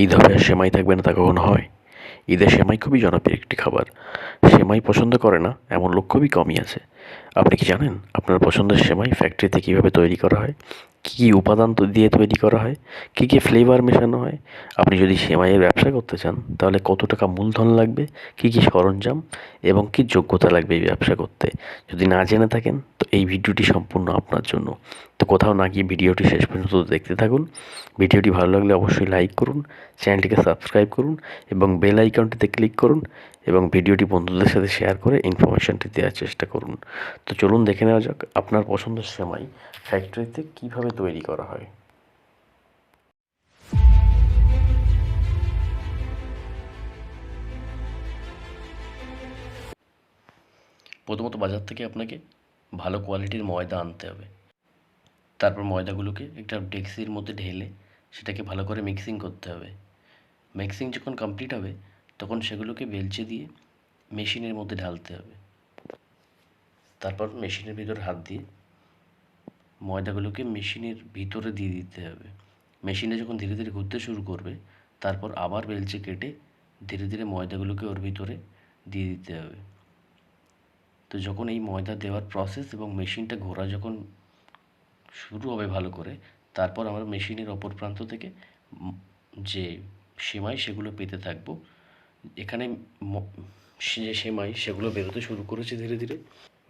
ঈদ হবে আর সেমাই থাকবে না তা কখনো হয়? ঈদে সেমাই খুবই জনপ্রিয় একটি খাবার। সেমাই পছন্দ করে না এমন লোক খুবই কমই আছে। আপনি কি জানেন আপনার পছন্দের সেমাই ফ্যাক্টরিতে কীভাবে তৈরি করা হয়? কী কী উপাদান দিয়ে তৈরি করা হয়? কী কী ফ্লেভার মেশানো হয়? আপনি যদি সেমাইয়ের ব্যবসা করতে চান তাহলে কত টাকা মূলধন লাগবে? কী কী সরঞ্জাম এবং কী যোগ্যতা লাগবে এই ব্যবসা করতে? যদি না জেনে থাকেন তো এই ভিডিওটি সম্পূর্ণ আপনার জন্য। তো কোথাও না গিয়ে ভিডিওটি শেষ পর্যন্ত দেখতে থাকুন। ভিডিওটি ভালো লাগলে অবশ্যই লাইক করুন, চ্যানেলটিকে সাবস্ক্রাইব করুন এবং বেল আইকনটিতে ক্লিক করুন এবং ভিডিওটি বন্ধুদের সাথে শেয়ার করে ইনফরমেশনটি দেওয়ার চেষ্টা করুন। তো চলুন দেখে নেওয়া যাক আপনার পছন্দের সেমাই ফ্যাক্টরিতে কীভাবে তৈরি করা হয়। প্রথমত বাজার থেকে আপনাকে ভালো কোয়ালিটির ময়দা আনতে হবে। তারপর ময়দাগুলোকে একটা ডেক্সির মধ্যে ঢেলে সেটাকে ভালো করে মিক্সিং করতে হবে। মিক্সিং যখন কমপ্লিট হবে তখন সেগুলোকে বেলচে দিয়ে মেশিনের মধ্যে ঢালতে হবে। তারপর মেশিনের ভিতর হাত দিয়ে ময়দাগুলোকে মেশিনের ভিতরে দিয়ে দিতে হবে। মেশিনে যখন ধীরে ধীরে ঘুরতে শুরু করবে তারপর আবার বেলচে কেটে ধীরে ধীরে ময়দাগুলোকে ওর ভিতরে দিয়ে দিতে হবে। তো যখন এই ময়দা দেওয়ার প্রসেস এবং মেশিনটা ঘোরা যখন শুরু হবে ভালো করে, তারপর আমরা মেশিনের অপর প্রান্ত থেকে যে সেমাই সেগুলো পেতে থাকবো। এখানে যে সেমাই সেগুলো বেরোতে শুরু করেছে ধীরে ধীরে।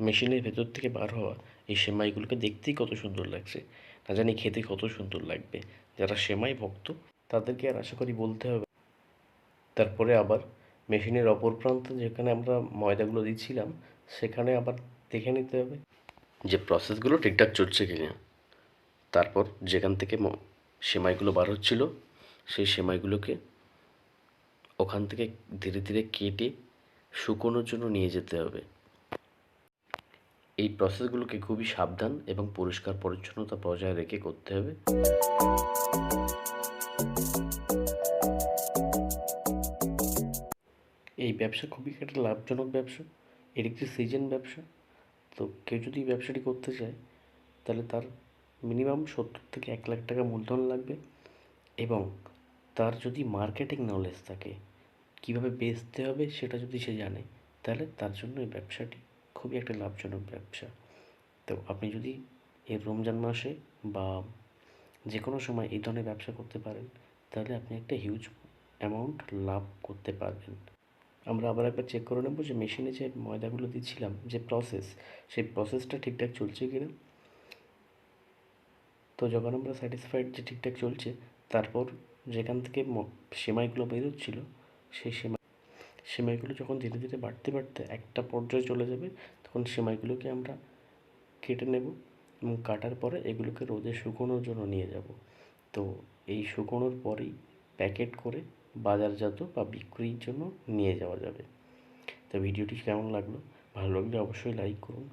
মেশিনের ভেতর থেকে বার হওয়া এই সেমাইগুলোকে দেখতেই কত সুন্দর লাগছে, না জানি খেতে কত সুন্দর লাগবে। যারা সেমাই ভক্ত তাদেরকে আর আশা করি বলতে হবে। তারপরে আবার মেশিনের অপর প্রান্তে যেখানে আমরা ময়দাগুলো দিচ্ছিলাম সেখানে আবার দেখে নিতে হবে যে প্রসেসগুলো ঠিকঠাক চলছে কিনা। তারপর যেখান থেকে সেমাইগুলো বার হচ্ছিল সেই সেমাইগুলোকে ওখান থেকে ধীরে ধীরে কেটে শুকোনোর জন্য নিয়ে যেতে হবে। এই প্রসেসগুলোকে খুবই সাবধান এবং পরিষ্কার পরিচ্ছন্নতা বজায় রেখে করতে হবে। এই ব্যবসা খুবই একটা লাভজনক ব্যবসা, এর একটি সিজন ব্যবসা। তো কেউ যদি এই ব্যবসাটি করতে চায় তাহলে তার মিনিমাম 70 থেকে 1 লাখ টাকা মূলধন লাগবে এবং তার যদি মার্কেটিং নলেজ থাকে, কীভাবে বেচতে হবে সেটা যদি সে জানে, তাহলে তার জন্য এই ব্যবসাটি খুবই একটা লাভজনক ব্যবসা। তো আপনি যদি এই রমজান মাসে বা যে কোনো সময় এই ধরনের ব্যবসা করতে পারেন তাহলে আপনি একটা হিউজ অ্যামাউন্ট লাভ করতে পারবেন। আমরা আবার একবার চেক করে নেব যে মেশিনে যে ময়দাগুলো দিচ্ছিলাম যে সেই প্রসেসটা ঠিকঠাক চলছে কিনা। তো যখন আমরা স্যাটিসফাইড যে ঠিকঠাক চলছে, তারপর যেখান থেকে সেমাইগুলো বেরোচ্ছিলো সেই সেমাইগুলো যখন ধীরে ধীরে বাড়তে বাড়তে একটা পর্যায়ে চলে যাবে তখন সেমাইগুলোকে আমরা কেটে নেব এবং কাটার পরে এগুলোকে রোদে শুকোনোর জন্য নিয়ে যাব। তো এই শুকোনোর পরেই প্যাকেট করে বাজারজাত বা বিক্রির জন্য নিয়ে যাওয়া যাবে। তো ভিডিওটি কেমন লাগলো? ভালো লাগলে অবশ্যই লাইক করুন,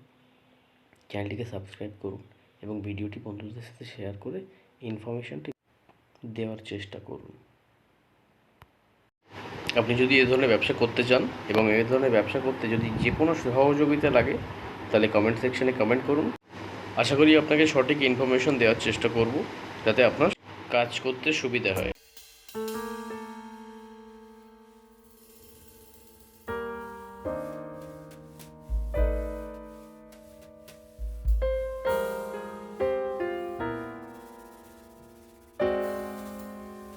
চ্যানেলটিকে সাবস্ক্রাইব করুন এবং ভিডিওটি বন্ধুদের সাথে শেয়ার করে ইনফরমেশনটি দেওয়ার চেষ্টা করুন। আপনি যদি এই ধরনের ব্যবসা করতে চান এবং এই ধরনের ব্যবসা করতে যদি যে কোনো সহযোগিতা লাগে তাহলে কমেন্ট সেকশনে কমেন্ট করুন। আশা করি আপনাকে সঠিক ইনফরমেশন দেওয়ার চেষ্টা করব যাতে আপনার কাজ করতে সুবিধা হয়।